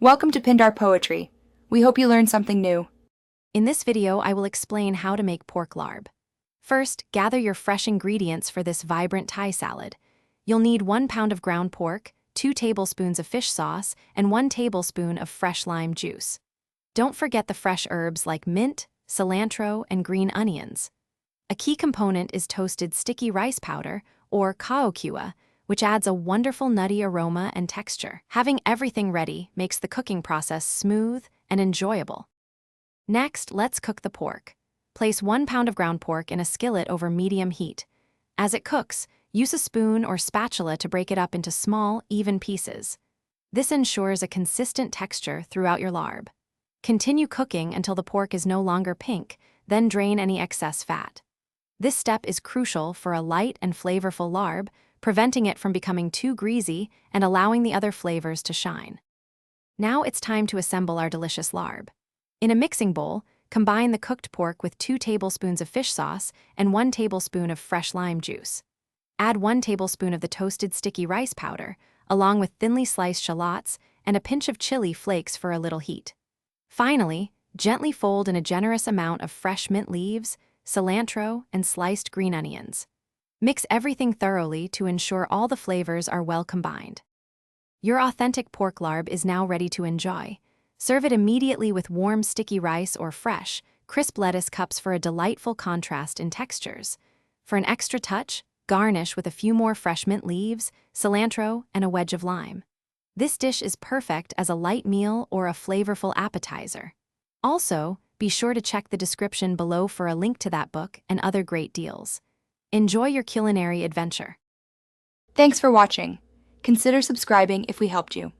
Welcome to Pindar Poetry. We hope you learned something new. In this video, I will explain how to make pork larb. First, gather your fresh ingredients for this vibrant Thai salad. You'll need 1 pound of ground pork, 2 tablespoons of fish sauce, and 1 tablespoon of fresh lime juice. Don't forget the fresh herbs like mint, cilantro, and green onions. A key component is toasted sticky rice powder, or kaokiwa, which adds a wonderful nutty aroma and texture. Having everything ready makes the cooking process smooth and enjoyable. Next, let's cook the pork. Place 1 pound of ground pork in a skillet over medium heat. As it cooks, use a spoon or spatula to break it up into small, even pieces. This ensures a consistent texture throughout your larb. Continue cooking until the pork is no longer pink, then drain any excess fat. This step is crucial for a light and flavorful larb, preventing it from becoming too greasy and allowing the other flavors to shine. Now it's time to assemble our delicious larb. In a mixing bowl, combine the cooked pork with 2 tablespoons of fish sauce and 1 tablespoon of fresh lime juice. Add 1 tablespoon of the toasted sticky rice powder, along with thinly sliced shallots and a pinch of chili flakes for a little heat. Finally, gently fold in a generous amount of fresh mint leaves, cilantro, and sliced green onions. Mix everything thoroughly to ensure all the flavors are well combined. Your authentic pork larb is now ready to enjoy. Serve it immediately with warm sticky rice or fresh, crisp lettuce cups for a delightful contrast in textures. For an extra touch, garnish with a few more fresh mint leaves, cilantro, and a wedge of lime. This dish is perfect as a light meal or a flavorful appetizer. Also, be sure to check the description below for a link to that book and other great deals. Enjoy your culinary adventure. Thanks for watching. Consider subscribing if we helped you.